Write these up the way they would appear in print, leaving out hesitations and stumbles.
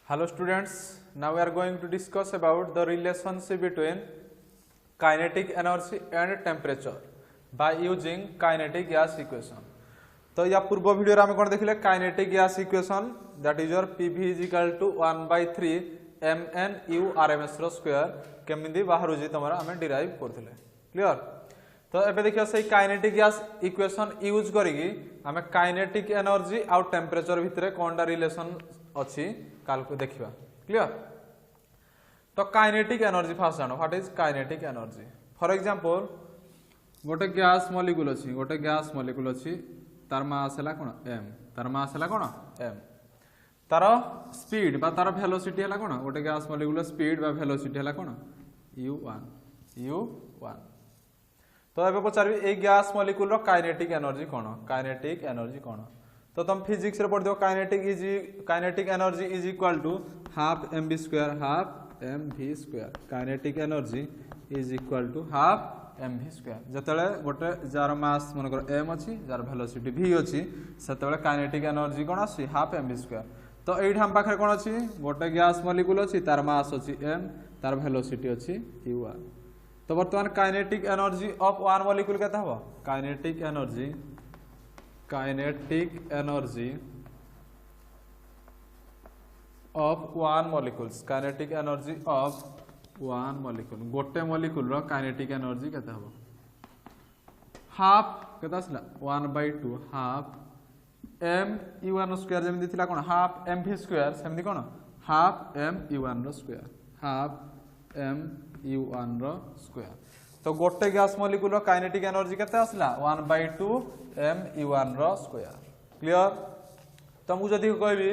Hello students, now we are going to discuss about the relationship between kinetic energy and temperature by using kinetic gas equation. तो या पूर्व video आम कौन देखिले kinetic gas equation that is your PV is equal to 1/3 mn u rms row square केमिति बाहर जी तमरा हमें derive करथिले क्लियर। तो एबे देखियो से काइनेटिक गैस इक्वेशन यूज करिगी हमें काइनेटिक एनर्जी आउ टेम्परेचर भितरे कोनटा रिलेशन अछि काल को देखिबा क्लियर। तो काइनेटिक एनर्जी फास्ट जानो what is kinetic energy. For example गोटे गैस मॉलिक्यूल अछि तार मास हला कोन m तार स्पीड बा तार वेलोसिटी हला कोन गोटे गैस मॉलिक्यूल स्पीड बा वेलोसिटी हला कोन u1 तो एबे पचारबी ए गैस मॉलिक्यूल रो काइनेटिक एनर्जी कोन तो तुम फिजिक्स रे पढ़ दियो kinetic energy is equal to half mv square kinetic energy is equal to half mv square जतले गोटे जार मास मन कर m अछि जार वेलोसिटी v अछि सेतले काइनेटिक एनर्जी कोन अछि हाफ mv स्क्वायर। तो एठी हम पाखरे कोन अछि गोटे गैस मॉलिक्यूल अछि तार मास अछि m तार वेलोसिटी अछि u1। तो वर्तमान kinetic energy of one molecule केता हो kinetic energy of one molecule गोटे मॉलिक्यूल रो काइनेटिक एनर्जी केता हो हाफ केता असला 1/2 half m u1 square Zeme थिला कोन हाफ mv स्क्वायर सेमि कोन हाफ m u1 रो स्क्वायर हाफ m u1 रो स्क्वायर। तो गोटे गैस मॉलिक्यूल रो काइनेटिक एनर्जी केते असला 1/2 m u1 रो स्क्वायर क्लियर। तो मु जदी कहबी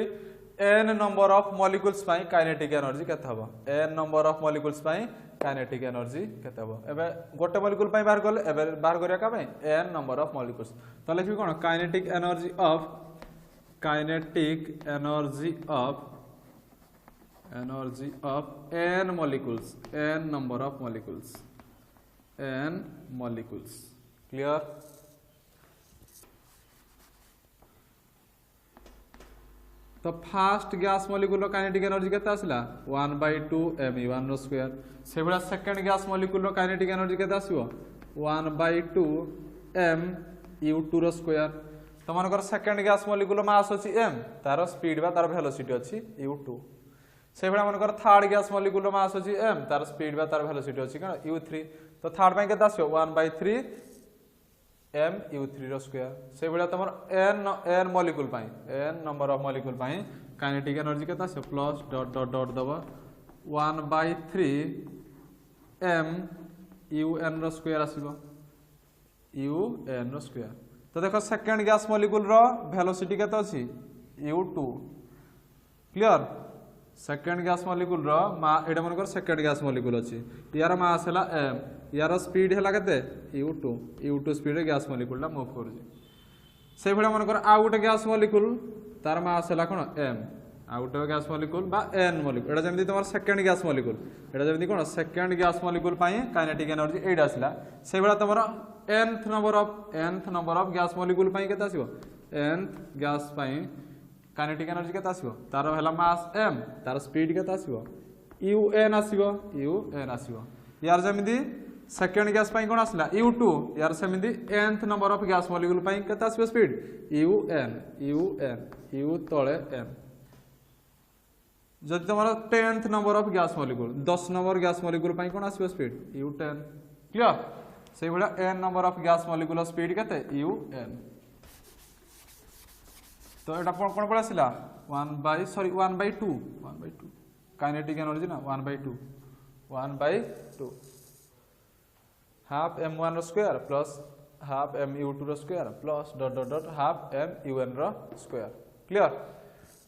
n नंबर ऑफ मॉलिक्यूल्स पाई काइनेटिक एनर्जी केते हबो n नंबर ऑफ मॉलिक्यूल्स पाई काइनेटिक एनर्जी केते हबो एबे गोटे मॉलिक्यूल पाई बाहर करले एबे बाहर करिया का पाई n नंबर ऑफ मॉलिक्यूल्स तो लिखबी कोन kinetic energy of n molecules n number of molecules clear। तो फास्ट गैस मॉलिक्यूल रो काइनेटिक एनर्जी केते आसला 1/2 m1 रो स्क्वायर से बडा सेकंड गैस मॉलिक्यूल रो काइनेटिक एनर्जी केते आसीबो 1/2 m u2 रो स्क्वायर। तो मानकर सेकंड गैस मॉलिक्यूल रो मास अछि m तारो स्पीड बा तारो वेलोसिटी अछि u2 से भला मनकर थर्ड गैस मॉलिक्यूल रो मास अछि m तार स्पीड बा तार वेलोसिटी अछि कोन u3 तो थर्ड पई केता आसीबो 1/3 m u3 रो स्क्वायर से भला तमर n मॉलिक्यूल पई n नंबर ऑफ मॉलिक्यूल पई काइनेटिक एनर्जी केता आसीबो प्लस डॉट डॉट डॉट दबा 1/3 m un रो स्क्वायर आसीबो un रो स्क्वायर। तो देखो सेकंड गैस मॉलिक्यूल रो वेलोसिटी केता अछि u2 clear. Second gas molecule रो एडा मनकर सेकंड गैस मॉलिक्यूल अछि यार मास हला m यार स्पीड हला केते u2 स्पीड रे गैस मॉलिक्यूल ला मूव कर जे से भला मनकर आ गुटे गैस मॉलिक्यूल तार मास हला कोन m आ गुटे गैस मॉलिक्यूल बा n मॉलिक्यूल एडा जेमि तमर सेकंड गैस मॉलिक्यूल एडा जेमि कोन सेकंड गैस मॉलिक्यूल पई काइनेटिक एनर्जी एडा आसला से भला तमर nth number of gas molecule पई केता आसीबो nth गैस पई काइनेटिक एनर्जी केता आसीबो तार हला मास m तार स्पीड केता आसीबो un आसीबो यार जेमिति सेकंड गैस पई कोन आसला u2 यार सेमिति nth number of gas molecule पई केता आसीबो स्पीड u तळे m जदि तमरा 10th number of gas molecule 10 number gas molecule पई कोन आसीबो स्पीड u10 क्लियर। से भला n number of gas molecule speed केते un तो एटा कोन पड़ आसिला 1/2 काइनेटिक एनर्जी ना 1/2 हाफ m1 रो स्क्वायर प्लस हाफ mu2 रो square plus dot dot dot half mun रो स्क्वायर क्लियर।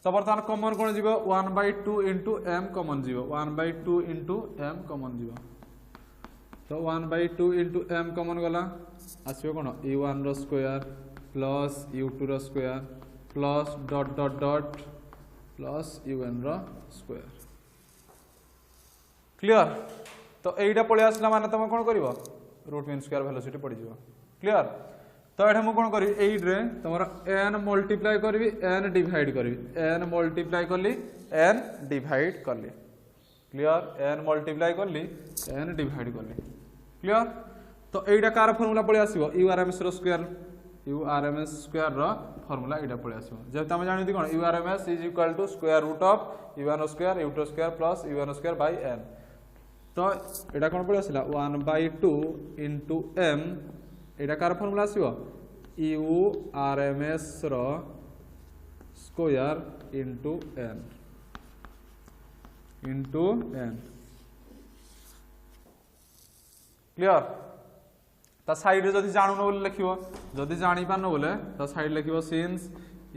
तो बर्तमान कॉमन कोन जीवो 1/2 इनटू m कॉमन जीवो 1/2 इनटू m कॉमन जीवो तो 1/2 इनटू m कॉमन गला आसीबो कोन u1 रो स्क्वायर प्लस u2 रो square plus dot dot dot plus un रो स्क्वायर क्लियर। तो एटा पळे आसला माने तम कोन करिवो रूट मीन स्क्वायर वेलोसिटी पड़ी जीवो क्लियर। तो ये मुझे कौन करी एट्रे तुम n मल्टीप्लाई करी n डिवाइड करी n मल्टीप्लाई कली n डिवाइड कली क्लियर n मल्टीप्लाई कली n डिवाइड कली क्लियर। तो एटा कार फॉर्मूला पळे आसीबो URMS रो square URMS square rho formula एटा पळे आसीबो जेते हम जानि कोन URMS is equal to square root of U1 square U2 square plus U1 square by n। तो एटा कोन पळे आसिला 1/2 इनटू m एटा कार फॉर्मूला आसीबो URMS रो स्क्वायर इनटू n क्लियर। ता साइड रे जदि जानु न बोले लिखिबो जदि जानि पान बोले ता साइड लिखिबो since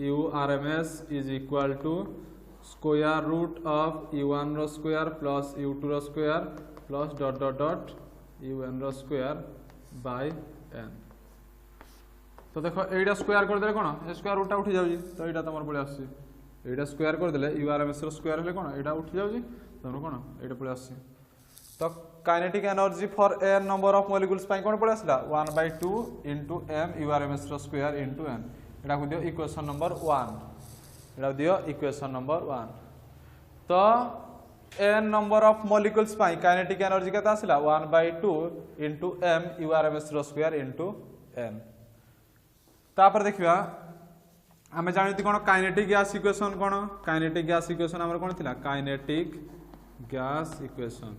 URMS is equal to square root of U1 रो स्क्वायर प्लस U2 रो square plus dot dot dot UN रो स्क्वायर बाय n। तो देखो एटा स्क्वायर कर देले कोन ए स्क्वायर रूट उठी जाउजी तो एटा तमर पळे आसी एटा स्क्वायर कर देले URMS रो स्क्वायर हले कोन एटा उठी जाउजी तमर कोन एटा पळे आसी। तो kinetic energy for n number of molecules पाई कोन पळे आसला 1/2 इनटू m URMS रो स्क्वायर इनटू n एटा को दियो इक्वेशन नंबर 1 एटा दियो इक्वेशन नंबर 1। तो n नंबर ऑफ मॉलिक्यूल्स पाई काइनेटिक एनर्जी केता आसला 1/2 इनटू m URMS रो स्क्वायर इनटू n। तापर देखिबा हमें जानिति कोन काइनेटिक गैस इक्वेशन कोन काइनेटिक गैस इक्वेशन हमर कोन थिला काइनेटिक गैस इक्वेशन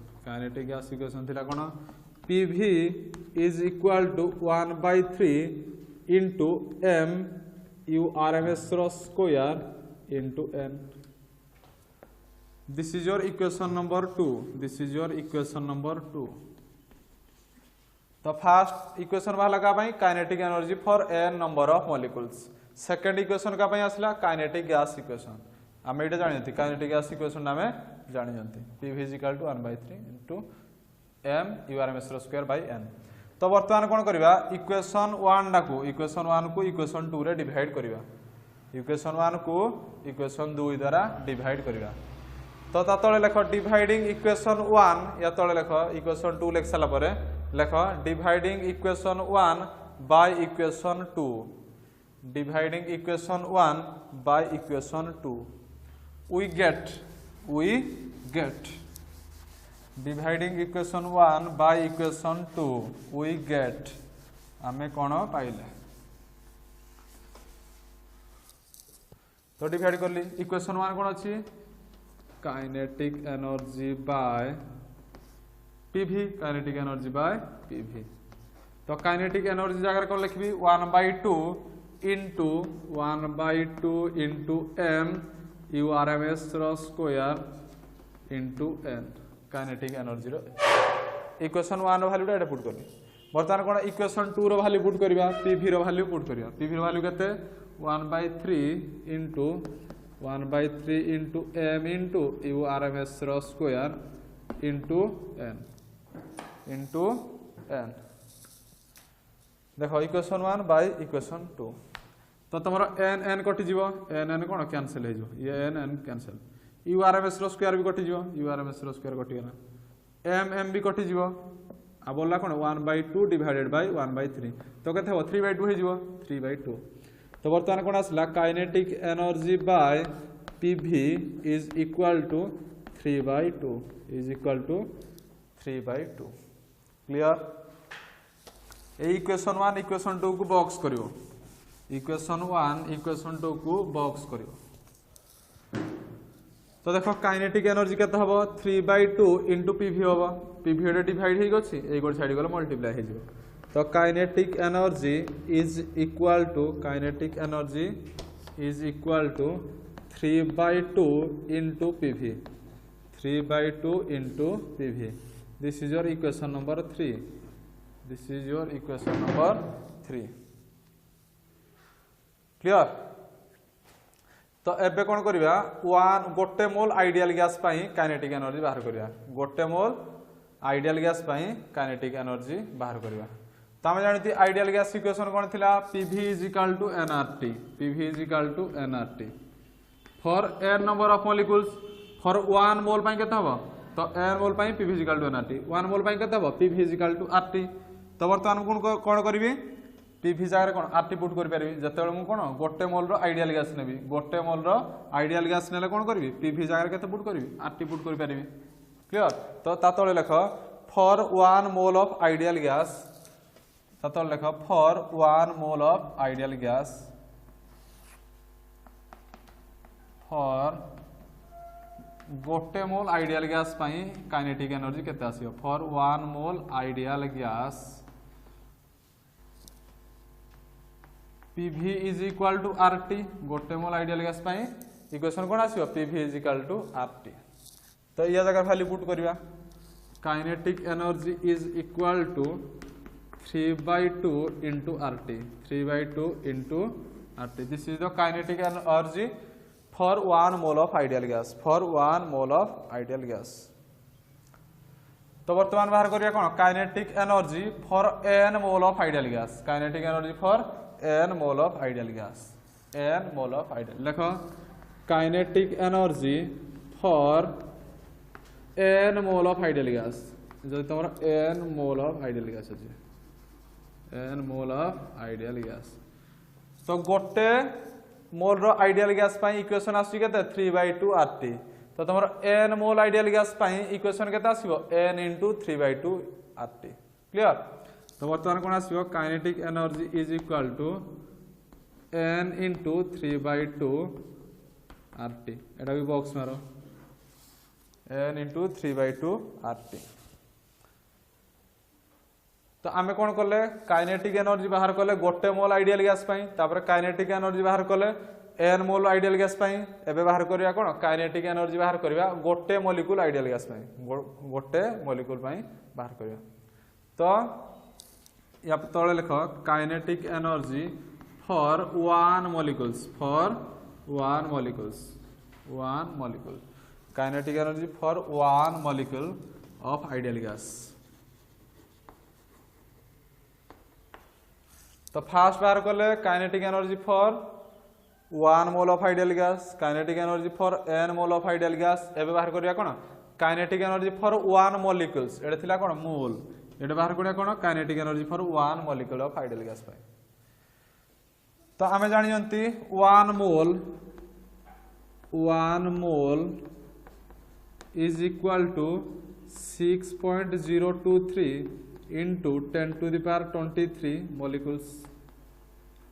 थिला कोन PV is equal to 1/3 into m URMS row square into n। This is your equation number 2 तो फर्स्ट इक्वेशन वाला का भाई kinetic energy for n number of molecules second equation का भाई आसला काइनेटिक गैस इक्वेशन आमे एटा जानिथि काइनेटिक गैस इक्वेशन नामे जानि जंती PV = 1/3 into m URMS row square by n। तो वर्तमान कोन करबा इक्वेशन 1 को इक्वेशन 2 रे डिवाइड करबा इक्वेशन 1 को इक्वेशन 2 द्वारा डिवाइड करबा। तो ता तळे लेख डिवाइडिंग इक्वेशन 1 या तळे लेख इक्वेशन 2 लेख साला परे लेख dividing equation 1 by equation 2 dividing equation 1 by equation 2 we get dividing equation 1 by equation 2 we get आमे कोन पाइले। तो डिवाइड करली इक्वेशन 1 कोन अछि kinetic energy by PV kinetic energy by PV। तो काइनेटिक एनर्जी जगह कोन लिखबी 1/2 इनटू m URMS रो square into n kinetic energy रो इक्वेशन 1 रो वैल्यूटा एटा पुट करली। बर्तमान कोन इक्वेशन 2 रो वैल्यू पुट करबा PV रो वैल्यू पुट करबा PV रो वैल्यू केते 1/3 इनटू m इनटू URMS रो स्क्वायर इनटू n देखो इक्वेशन 1 बाय इक्वेशन 2। तो तुमरो n कटि जीवो n कोन कैंसिल हे जो ये n कैंसिल URMS रो स्क्वायर भी कटि जीवो URMS रो स्क्वायर कटि गला m भी कटि जीवो आ बोलला कोन 1/2 डिवाइडेड बाय 1/3 तो केते हो 3/2 हे जीवो 3/2। तो वर्तमान कोन आसला kinetic energy by PV is equal to 3/2 clear. ए इक्वेशन 1 इक्वेशन 2 को बॉक्स करियो इक्वेशन 1 इक्वेशन 2 को बॉक्स करियो। तो देखो काइनेटिक एनर्जी केते हबो 3/2 इनटू PV हबो PV रे डिवाइड हे गछि ए गोट साइड गलो मल्टीप्लाई हे जिवो। तो kinetic energy is equal to 3/2 into PV this is your equation number 3 clear. तो एबे कोन करबा 1 गोटे मोल आइडियल गैस पाई काइनेटिक एनर्जी बाहर करबा गोटे मोल आइडियल गैस पाई काइनेटिक एनर्जी बाहर करबा। तो हम जानती आइडियल गैस इक्वेशन कोन थिला PV = nRT for n number of molecules for 1 मोल पाई केते हबो तो n मोल पाई PV = nRT 1 मोल पाई केते हबो PV = RT। तो वर्तमान कोन करबी पीवी जगह कौन आरटी पुट कर पारि जिते मुझे कौन गोटे मोल आइडियल गैस नेबी गोटे मोल आइडियल गैस नेले कौन करी पीवी जगह केते पुट करी आरटी पुट कर पारि क्लियर तो ता तले लेख for 1 mole of ideal gas ता तले लेख for 1 mole of ideal gas for गोटे मोल आइडियल गैस पाई काइनेटिक एनर्जी केते आसीयो for 1 mole ideal gas PV is equal to RT गोटे मोल आइडियल गैस पाई इक्वेशन कोन आसीयो PV is equal to RT तो या जगह वैल्यू पुट करबा kinetic energy is equal to 3/2 into RT 3/2 into RT this is the kinetic energy for 1 mole of ideal gas for 1 mole of ideal gas तो वर्तमान बाहर करिया कोन kinetic energy for n mole of ideal gas kinetic energy for n mole of ideal gas n mole of ideal देखो kinetic energy for n mole of ideal gas जदि तमरा n mole of ideal gas अछि n mole of ideal gas तो गोटे mole रो ideal gas पाई equation आसी केते 3/2 RT तो तमरो n मोल आइडियल गैस पाई इक्वेशन केते आसीबो n * 3/2 RT क्लियर तो वर्तमान कोन आसीबो kinetic energy is equal to n * 3/2 RT एटा भी बॉक्स मारो n * 3/2 RT तो आमे कोन करले काइनेटिक एनर्जी बाहर करले गोटे मोल आइडियल गैस पाई तापर काइनेटिक एनर्जी बाहर करले n मोल आइडियल गैस पाई एबे बाहर करिया कोन काइनेटिक एनर्जी बाहर करिया गोटे मॉलिक्यूल आइडियल गैस पाई गोटे मॉलिक्यूल पाई बाहर करिया तो या तळे लिखो kinetic energy for 1 molecules kinetic energy for 1 molecule of ideal gas तो फास्ट बाहर कले kinetic energy for 1 mole of ideal gas kinetic energy for n mole of ideal gas एबे बाहर करिया कोन काइनेटिक एनर्जी फॉर 1 मॉलिक्यूल्स एडे थिला कोन मोल एडे बाहर करिया कोन kinetic energy for 1 molecule of ideal gas पाई तो आमे जानि जंती 1 mole is equal to 6.023 into 10 to the power 23 molecules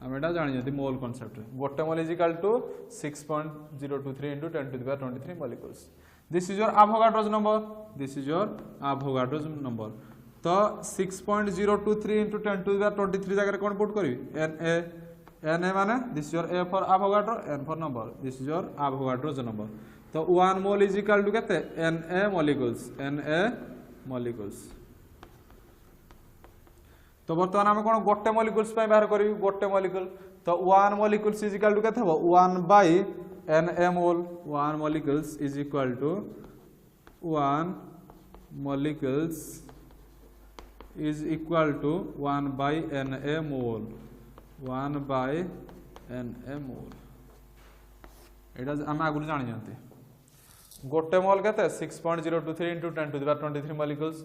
हम एटा जानि जति मोल कांसेप्ट गोटे mole is equal to 6.023 into 10 to the power 23 molecules this is your Avogadro's number तो 6.023 into 10 to the power 23 जगह कोन पुट करी na माने this is your a for Avogadro n for number this is your Avogadro's number तो 1 mole is equal to केते na molecules तो बर्तमान आम कौन गोटे मॉलिक्यूल्स बाहर करी गोटे मॉलिक्यूल तो 1 मॉलिक्यूल्स इज इक्वल टू केते हबो 1/na मोल 1 molecules is equal to 1 molecules is equal to 1/na मोल 1/na मोल एटा हम आगु जानि जानते गोटे मोल केते 6.023 into 10 to the power 23 molecules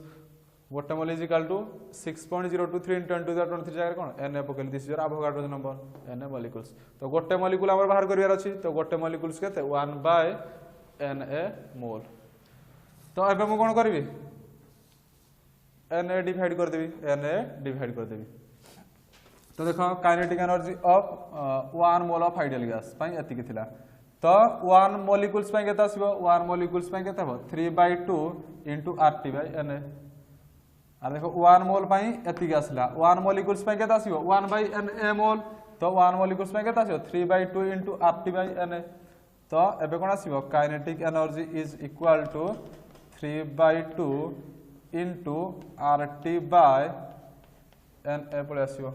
गोटे mole is equal to 6.023 into 10 to the power 23 जगह कोन na पकल this is Avogadro's number na molecules तो गोटे मॉलिक्यूल हमर बाहर करियार अछि तो गोटे मॉलिक्यूल्स केते 1/na मोल तो एबे मु कोन करबी na डिवाइड कर देबी तो देखो kinetic energy of 1 mole of ideal gas पाई एति के थिला तो 1 मॉलिक्यूल्स पाई केता आसीबो 1 मॉलिक्यूल्स पाई केता हो 3/2 into RT/na आ देखो 1 मोल पाई एति के आसला 1 मॉलिक्यूल्स पाई केता आसीबो 1/na मोल तो 1 मॉलिक्यूल्स पाई केता आसीबो 3/2 into RT/na तो एबे कोन आसीबो kinetic energy is equal to 3/2 into RT/na पळे आसीबो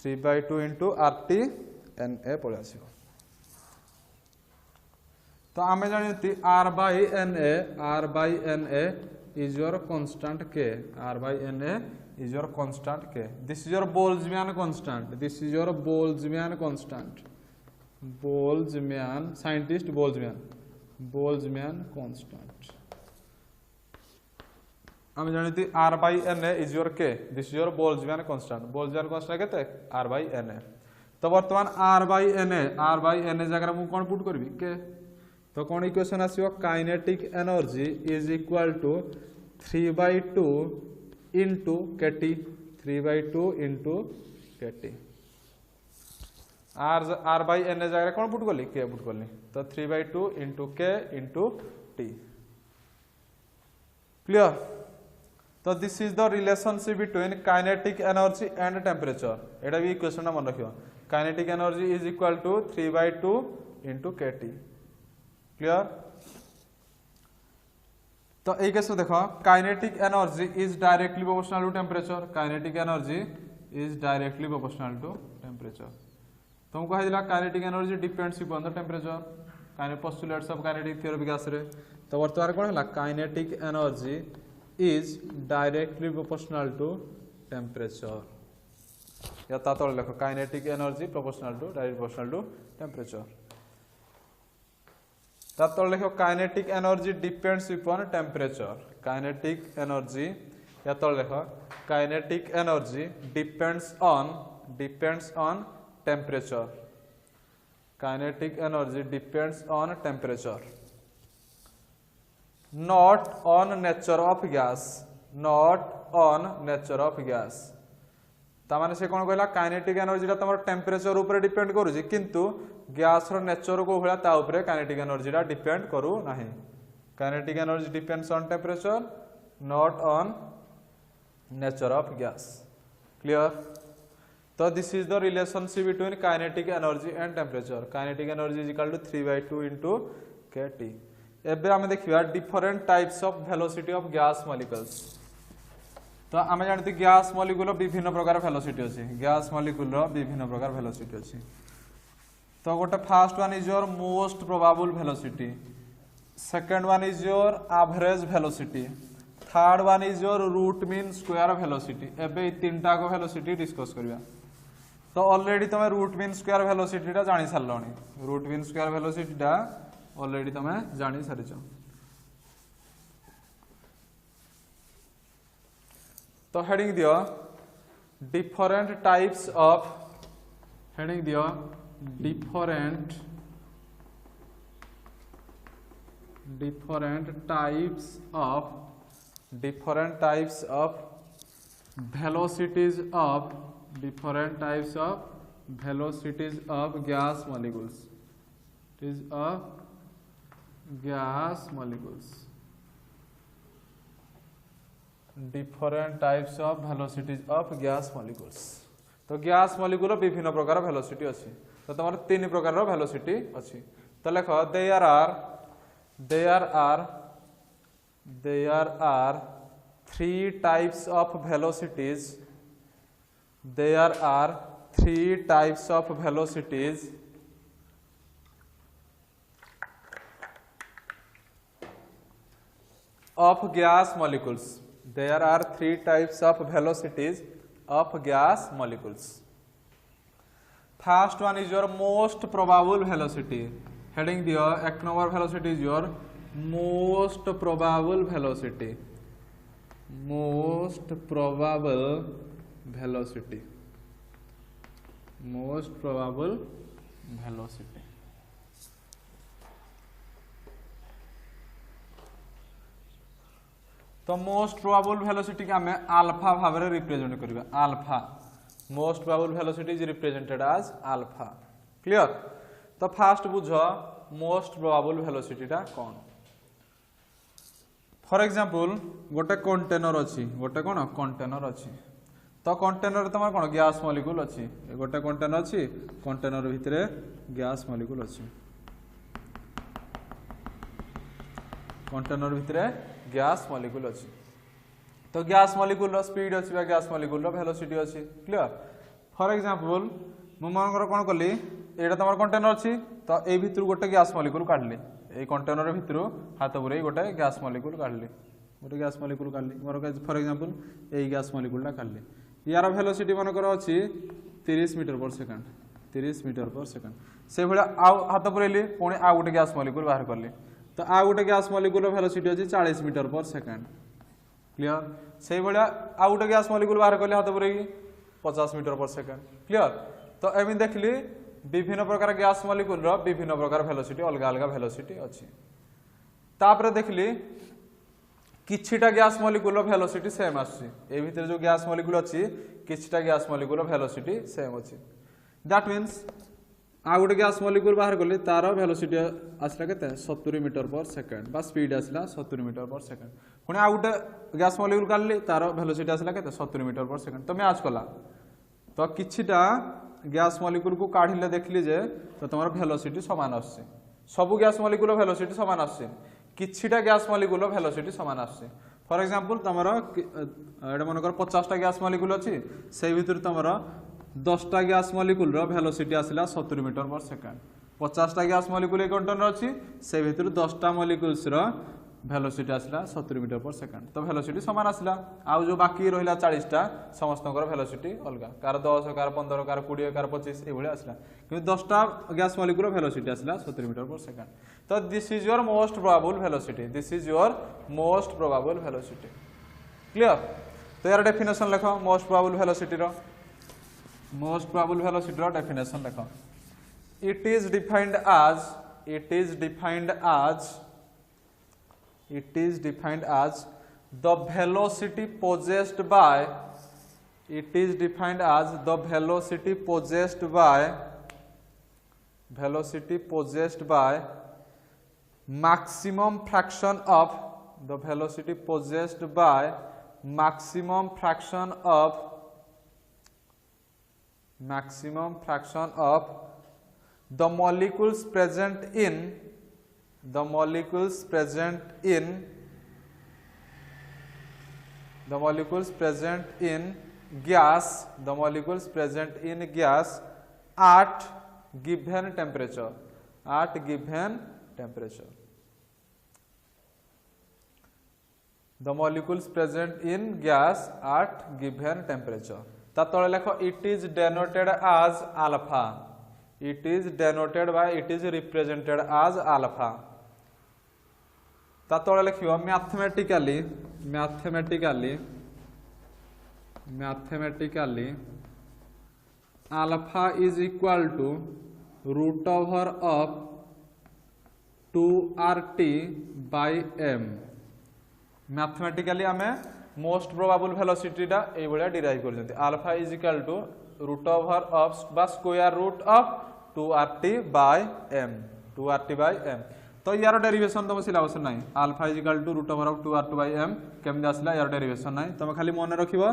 3/2 into RT/na पळे आसीबो तो आमे जानिति R/na is your constant k R/na is your constant k this is your Boltzmann constant Boltzmann constant आम जानती r by na is your k, this is your Boltzmann constant. Boltzmann constant केते r by na. तो वर्तमान r by na जगह मु कोन put करबी k, तो कोन इक्वेशन आसीबो kinetic energy is equal to 3/2 into kt, 3/2 into kt. r by na जगह कोन पुट करली k पुट करली, तो 3/2 into k into t. Clear? तो this is the relationship between kinetic energy and temperature. एटा भी इक्वेशन मन रखियो. Kinetic energy is equal to 3/2 into kt. Clear? तो एक केस देखो kinetic energy is directly proportional to temperature. Kinetic energy is directly proportional to temperature. तुमको कहला kinetic energy depends upon the temperature. Kinetic postulates of kinetic theory विकास रे. तो वर्तमान कोन हला kinetic energy is directly proportional to temperature. या तातल लिखो kinetic energy proportional to direct proportional to temperature. तातल लिखो kinetic energy depends upon temperature. Kinetic energy या तल लिखो kinetic energy depends on temperature. Kinetic energy depends on temperature, not on nature of gas, not on nature of gas. तामाने से कोन कहला kinetic energy ता तमर temperature ऊपर डिपेंड करूची, किंतु गैस रो नेचर को भला ता ऊपर काइनेटिक एनर्जी ता डिपेंड करू नाही. Kinetic energy depends on temperature, not on nature of gas. Clear? तो this is the relationship between kinetic energy and temperature. Kinetic energy is equal to 3/2 into kT. एबे आमे देखिबा different types of velocity of gas molecules. तो आमे जानते gas molecule विभिन्न प्रकार velocity अछि. गैस मॉलिक्यूल रो विभिन्न प्रकार वेलोसिटी अछि. तो गोटे first one is your most probable velocity, second one is your average velocity, third one is your root mean square velocity. एबे तीनटा को वेलोसिटी डिस्कस करबा. तो ऑलरेडी तमे रूट मीन स्क्वायर वेलोसिटी टा जानि सारलणी. रूट मीन स्क्वायर वेलोसिटी टा already तमे जानि सारिछ. तो हेडिंग दियो डिफरेंट टाइप्स ऑफ, हेडिंग दियो different types of velocities of gas molecules. It is of gas molecules. Different types of velocities of gas molecules. तो gas molecule विभिन्न प्रकार velocity अछि. तो तमर तीन प्रकार वेलोसिटी अछि. तो लेखो there are three types of velocities. There are three types of velocities of gas molecules. There are three types of velocities of gas molecules. First one is your most probable velocity. Heading there, एक number velocity is your most probable velocity. Most probable velocity. Most probable velocity. तो most probable velocity के आमे alpha भाव रे represent करबा. Alpha most probable velocity is represented as alpha. Clear? तो first बुझो most probable velocity टा कोन. फॉर एग्जांपल गोटे कंटेनर अछि, गोटे कोन कंटेनर अछि. तो कंटेनर तमर कोन गैस मॉलिक्यूल अछि. गोटे कंटेनर अछि, कंटेनर भितरे गैस मॉलिक्यूल अछि. कंटेनर भितरे गैस मॉलिक्यूल अछि. तो गैस मॉलिक्यूल रो स्पीड अछि बा गैस मॉलिक्यूल रो वेलोसिटी अछि. क्लियर? फॉर एग्जांपल मु मनकर कोन करली, एटा तमर कंटेनर अछि, तो ए भितर गोटे गैस मॉलिक्यूल काढली. ए कंटेनर भितर हाथ पुरै गोटे गैस मॉलिक्यूल काढली. गोटे गैस मॉलिक्यूल काढली. मोर फॉर एग्जांपल ए गैस मॉलिक्यूल ला काढली. यार वेलोसिटी मनकर अछि 30 मीटर पर सेकंड. 30 मीटर पर सेकंड. से भला हाथ पुरैली पुणी आ गोटे गैस मॉलिक्यूल बाहर करली. तो आ गोटे गैस मॉलिक्यूल वेलोसिटी अछि 40 मीटर पर सेकंड. क्लियर से भाया आउ गोटे गैस मॉलिक्यूल बाहर कले हाथ पूरे 50 मीटर पर सेकेंड क्लियर तो एम देखली विभिन्न प्रकार गैस मॉलिक्यूल रो विभिन्न प्रकार वेलोसिटी अलग अलग वेलोसिटी अच्छी तापर देखली किछिटा गैस मॉलिक्यूल वेलोसिटी सेम आसी ए भितर जो गैस मॉलिक्यूल अच्छी किछिटा गैस मॉलिक्यूल वेलोसिटी सेम अच्छी दैट मीन्स आ गोटे गैस मॉलिक्यूल बाहर कले तार वेलोसिटी आसला केते 70 मीटर पर सेकेंड बा स्पीड आसला 70 मीटर पर सेकेंड पुणी आ गोटे गैस मॉलिक्यूल काढली तार वेलोसिटी आसला केते 70 मीटर पर सेकेंड तो मैच कला तो किछिटा गैस मॉलिक्यूल को काढिले देखली जे तो तमर वेलोसिटी समान आछे सब गैस मॉलिक्यूल वेलोसिटी समान आछे किछिटा गैस मॉलिक्यूल वेलोसिटी समान आछे फॉर एग्जांपल तमर एटा मनकर 50 टा गैस मॉलिक्यूल अछि सेहि भितर तमर 10टा गैस मॉलिक्यूल रो वेलोसिटी आसला 70 मीटर पर सेकेंड 50टा गैस मॉलिक्यूल एक कंटेनर अछि से भितर 10टा मॉलिक्यूल्स रो वेलोसिटी आसला 70 मीटर पर सेकेंड तो वेलोसिटी समान आसला आ जो बाकी रहिला 40टा समस्तकर वेलोसिटी अलगा कार 10 कार 15 कार 20 कार 25 ए भली आसला कि 10टा गैस मॉलिक्यूल वेलोसिटी आसला 70 मीटर पर सेकेंड तो this is your most probable velocity this is your most probable velocity clear तो यार डेफिनेशन लिखो मोस्ट प्रोबेबल वेलोसिटी रो मोस्ट प्रोबेबल वेलोसिटी रो डेफिनेशन लिखो it is defined as the velocity possessed by maximum fraction of the velocity possessed by maximum fraction of the molecules present in gas at given temperature the molecules present in gas at given temperature ता तळे लेखो it is denoted as alpha it is represented as alpha ता तळे लिखियो mathematically alpha is equal to root over of 2RT by m mathematically आमे most probable velocity टा ए बळा derive करजंती alpha is equal to root over of बा square root of 2RT by m तो यार डेरिवेशन तुम सिलेबस नाही alpha is equal to root over of 2RT by m केमदे आसला यार डेरिवेशन नाही तुम खाली मन रखिबो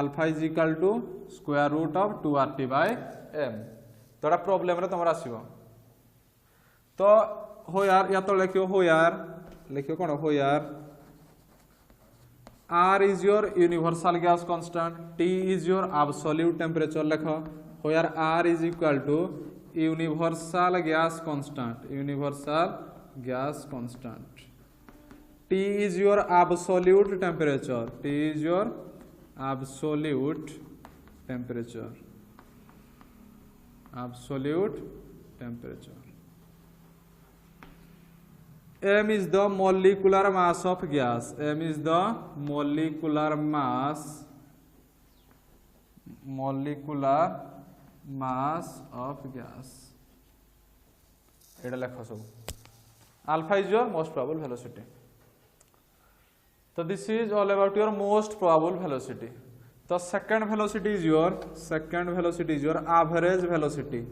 alpha is equal to square root of 2RT by m तोड़ा प्रॉब्लम रे तुमरा आसीबो तो हो यार या तो लिखियो कोन हो यार R is your universal gas constant, T is your absolute temperature lekho. Where R is equal to universal gas constant. T is your absolute temperature. Absolute temperature. M is the molecular mass of gas. M is the molecular mass of gas. एटा लेखो सब alpha is your most probable velocity. So this is all about your most probable velocity. The second velocity is your average velocity.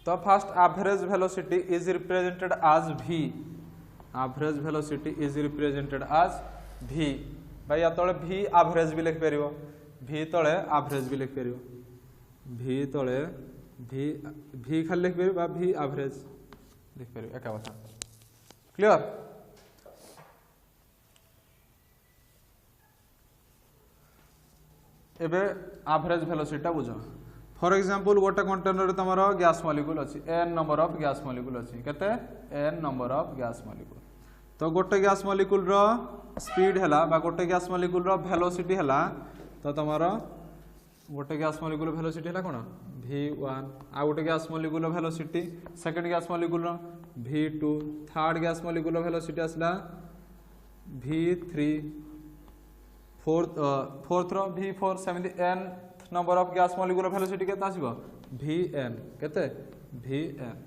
तो first average velocity is represented as v. भाई या तळे v average भी लिख परिबो v तळे average भी लिख परिबो v खाली लिख परिबो बा v average लिख परिबो एका बात क्लियर एबे एवरेज वेलोसिटी बुझ फॉर एग्जांपल गोटे कंटेनर रे तमरो गैस मॉलिक्यूल अछि n number of gas molecule अछि केते n number of gas molecule तो गोटे गैस मॉलिक्यूल रो स्पीड हला बा गोटे गैस मॉलिक्यूल रो वेलोसिटी हला तो तमरो गोटे गैस मॉलिक्यूल वेलोसिटी है कौन v1 आ गोटे gas molecule velocity second gas molecule v2 third gas molecule velocity आसला v3 फोर्थ रो v4 सेमती n number of gas molecule velocity केते आसीबो vn केते vn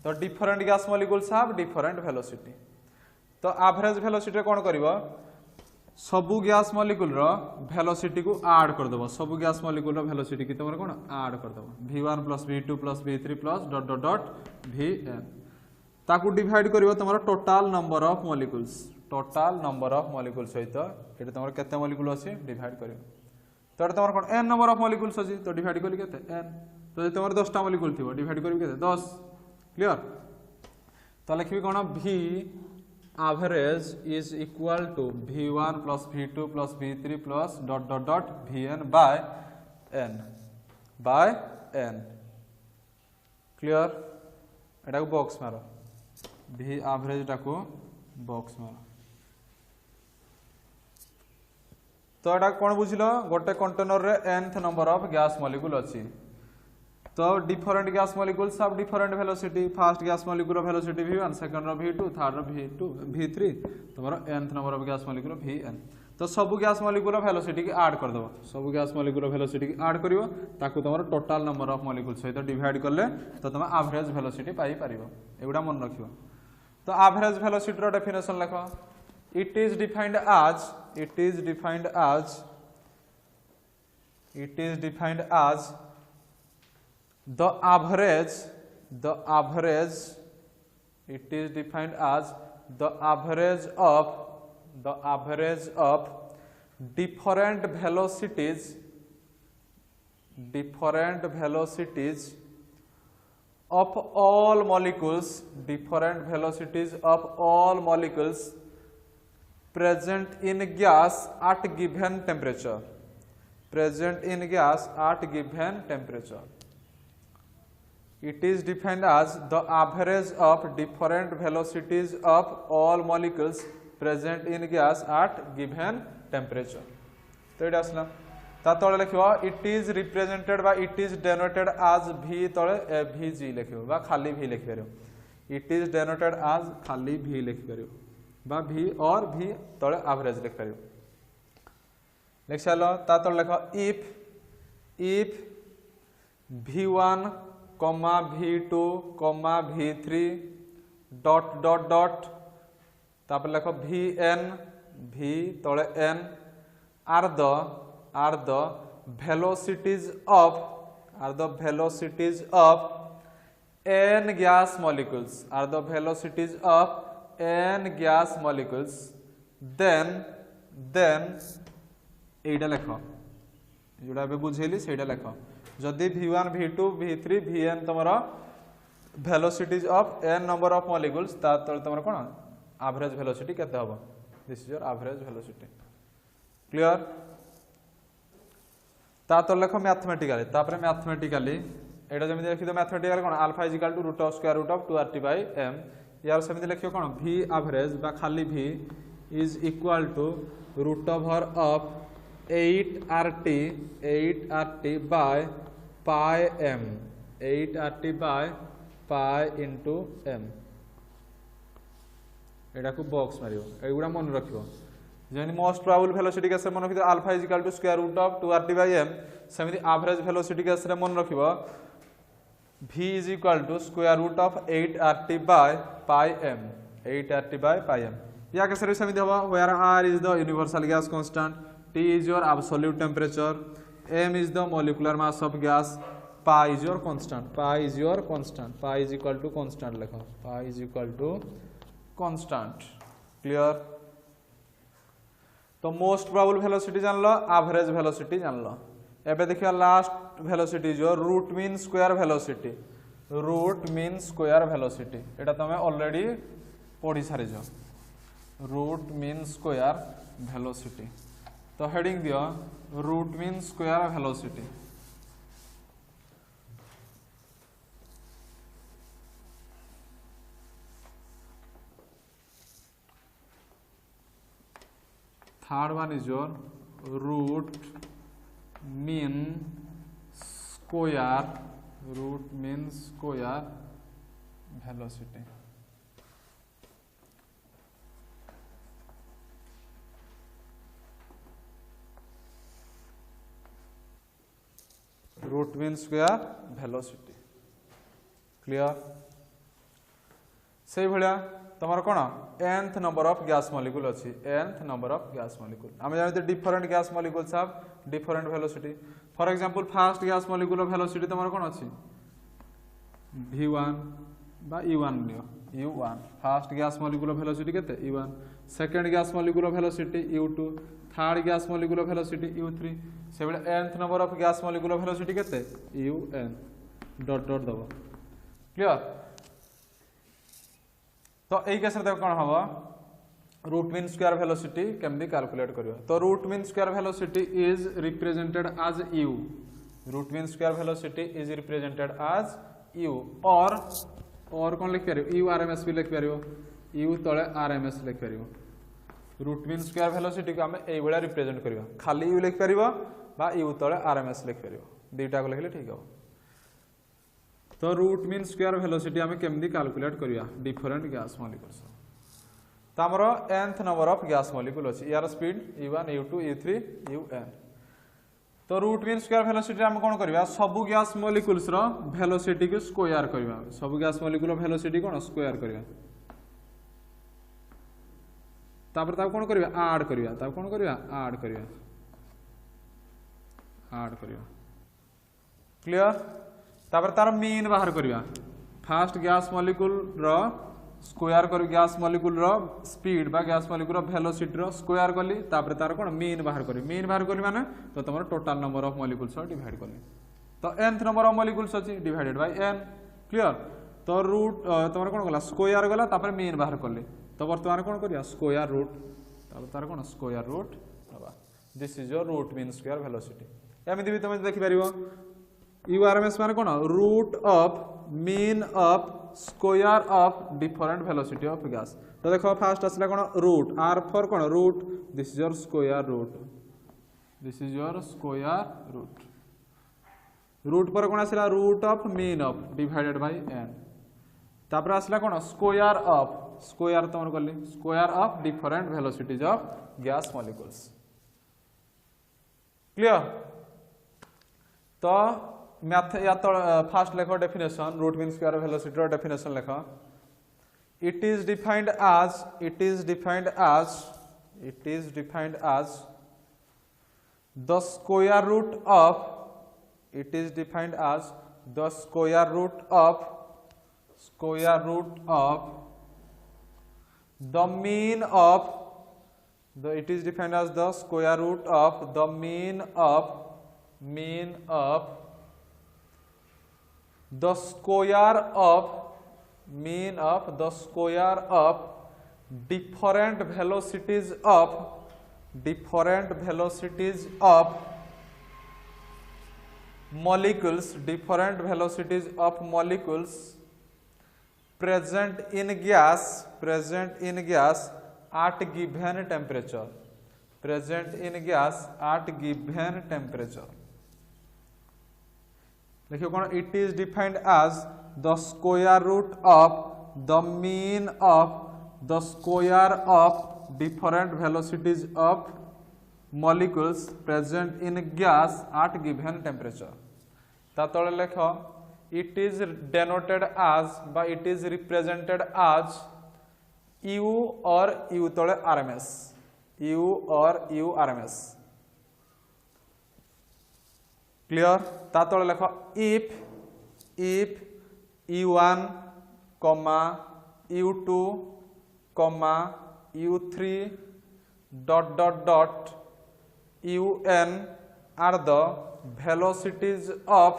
तो different gas molecules have different velocity तो average velocity कोन करबो सबु gas molecule रो velocity को ऐड कर देबो सबु गैस मॉलिक्यूल रो वेलोसिटी की तमरे कोन ऐड कर देबो v1 v2 v3 dot dot dot vn ताकू डिवाइड करबो तमरो टोटल नंबर ऑफ मॉलिक्यूल सहित एटा तमरो केते मॉलिक्यूल अछि डिवाइड करबो तो तमरो कोन n नंबर ऑफ मॉलिक्यूल्स अछि तो डिवाइड करी केते n तो जे तमरो 10 टा मॉलिक्यूल थिबो डिवाइड करबो केते 10 क्लियर तो लिखबी कोन v average is equal to v1 plus v2 plus v3 plus dot dot dot vn by n clear एटा को बॉक्स मारो v average टा को बॉक्स मारो तो एटा कोन बुझिलो गोटे कंटेनर रे nth number of gas molecule अछि तो different gas molecules have different velocity first gas molecule velocity v1 second रो v2 थर्ड रो v2 v3 तुम्हारा nth number of gas molecule vn तो सब गैस मॉलिक्यूल वेलोसिटी की add कर दबो सब गैस मॉलिक्यूल वेलोसिटी की ऐड करिवो ताकू तुम्हारा टोटल नंबर ऑफ मॉलिक्यूल सहित डिवाइड करले तो तुम एवरेज वेलोसिटी पाई परिबो एगुडा मन रखियो तो एवरेज वेलोसिटी रो डेफिनेशन लिखो it is defined as the average it is defined as the average of different velocities of all molecules present in gas at given temperature It is defined as the average of different velocities of all molecules present in gas at given temperature. तो ये आसला ता तळे लिखिबो it is represented by it is denoted as v तळे vg लिखिबो बा खाली v लिख परियो it is denoted as खाली v लिख परियो बा v और v तळे एवरेज लिख परियो लिख चलो ता तळे लिखो if v1 comma v2 comma v3 dot dot dot तापर लिखो vn v तळे n are the velocities of n gas molecules then एटा लिखो जोड़ा बे बुझेली सेटा लिखो जदि v1 v2 v3 vn तमरा velocities of n number of molecules ता तमरा कोन एवरेज वेलोसिटी केते होबो this is your average velocity clear ता तो लिखो मैथमेटिकली तापर मैथमेटिकली एटा जमी देखि तो मैथमेटिकली कोन alpha is equal to root of square root of 2rt by m यार समिति लिखियो कोन v एवरेज बा खाली v is equal to root over of 8rt by pi m 8rt by pi into m एटा को box Mario एगुडा मन रखियो जेनी मोस्ट प्रोबेबल वेलोसिटी केस मन रखियो alpha is equal to square root of 2rt by m समिति average velocity case मन रखियो v is equal to square root of 8rt by pi m 8rt by pi m या case रे समिति होबा where r is the universal gas constant T is your absolute temperature, M is the molecular mass of gas, pi is your constant. Pi is equal to constant लिखो. Pi is equal to constant. Clear? तो most probable velocity जान लो, average velocity जान लो. एबे देखियो last velocity जो root mean square velocity. एटा तमे already पढ़ी सारी जो. root mean square velocity. तो हेडिंग दियो root mean square velocity third one is your root mean square root means square velocity. Root means square velocity. Clear? से भलिया तमर कोन nth number of gas molecule अछि, nth नंबर ऑफ गैस मॉलिक्यूल आम जानते different gas molecules have different velocity. For example first gas molecule velocity तमर कोन अछि v1 बा u1 लियो u1 first gas molecule velocity केते u1, second gas molecule velocity u2, third gas molecule velocity u3 से बेले nth number of gas molecule velocity केते un dot dot दबो। क्लियर? तो यही केस में कौन हम रूट मीन स्क्वायर वेलोसिटी केमती कैलकुलेट करियो। तो root mean square velocity is represented as u, root mean square velocity is represented as u और कौन लिख पारियो u rms भी लिख पारियो, u तळे rms लिख पारियो। रूट मीन स्क्वायर वेलोसिटी को हम एई बळा रिप्रेजेंट करियो, खाली u लिख पारियो बा u तळे rms लिख पारियो, दुईटा को लिखले ठीक हो। तो रूट मीन स्क्वायर वेलोसिटी आम केमती कैलकुलेट करिया डिफरेंट गैस मॉलिक्यूल्स। तो हमरो nth number of gas molecule अछि, यार speed u1 u2 u3 un। तो रूट मीन स्क्वायर वेलोसिटी हम कोन करिया सब गैस मॉलिक्यूल्स रो वेलोसिटी को स्क्वायर करिया, सब गैस मॉलिक्यूल वेलोसिटी कोन स्क्वायर करिया, तापर ता कोन करिया ऐड करिया, ता कोन करिया ऐड करिया ऐड करिया। क्लियर? तापर तार मीन बाहर करिया, फास्ट गैस मॉलिक्यूल रो स्क्वायर कर गैस मॉलिक्यूल रो स्पीड बा गैस मॉलिक्यूल रो वेलोसिटी रो स्क्वायर करली, तापर तार कोन मीन बाहर करी, मीन बाहर करी माने तो तमरो total number of molecules divide करली। तो nth नंबर ऑफ मॉलिक्यूल्स अछि डिवाइडेड बाय n। क्लियर? तो रूट तमरो कोन गला स्क्वायर गला, तापर मीन बाहर करली, तो वर्तमान कोन करिया स्क्वायर रूट, तापर तार कोन स्क्वायर रूट हबा। This is your root mean square velocity. एमिति भी तुम देखि परिबो URMS माने कोन root of mean of square of different velocity of gas. तो देखो फास्ट असला कोन रूट r फॉर कोन root, this is your square root, this is your square root. Root पर कोन असला root of mean of divided by n, तापर असला कोन स्क्वायर ऑफ, स्क्वायर तमन करली square of different velocities of gas molecules. Clear? तो मैथ या तो फास्ट लेखो definition root mean square velocity definition लेखो। It is defined as the square root of, it is defined as the square root of the mean of the it is defined as the square root of the mean of the square of mean of the square of different velocities of molecules, different velocities of molecules present in gas at given temperature, present in gas at given temperature। देखिए कौन it is defined as the square root of the mean of the square of different velocities of molecules present in gas at given temperature। ता तळे लेख it is denoted as by it is represented as U or U तळे RMS, U or U RMS। Clear? ता तळे लेख if U1, U2, U3 dot UN are the velocities of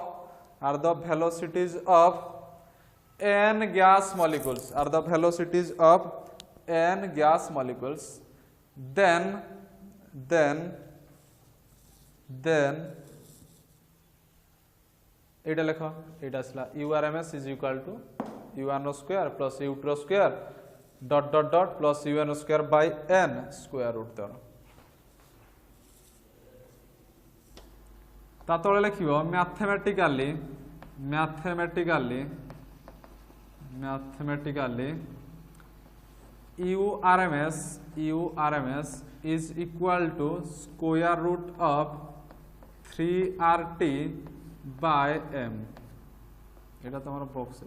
n gas molecules, are the velocities of n gas molecules, then एटा लेख एटा असला URMS is equal to U1 square plus U2 square dot plus UN square by n square root तर ता तले लिखिबो mathematically URMS is equal to square root of 3RT by m। এটা তোমার box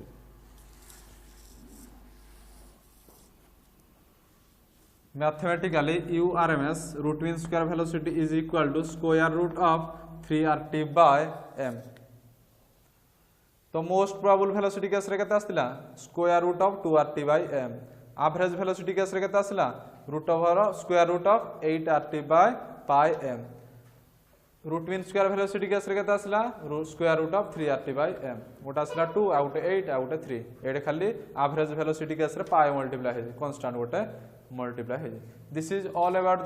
mathematically URMS root mean square velocity is equal to square root of 3RT by m। तो most probable velocity case रे केते आस्तिला square root of 2RT by m। Average velocity case रे केते आस्तिला root over square root of 8RT by pi m। Root mean square velocity case रे केते आस्तिला square root of 3RT by m। गोटा आस्तिला 2 आ गोटे 8 आ गोटे 3 एडे खाली एवरेज वेलोसिटी केस रे पाई मल्टीप्लाई हे कांस्टेंट गोटे मल्टीप्लाई हे। This is all about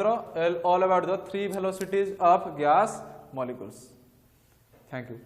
the 3 velocities of gas molecules। Thank you.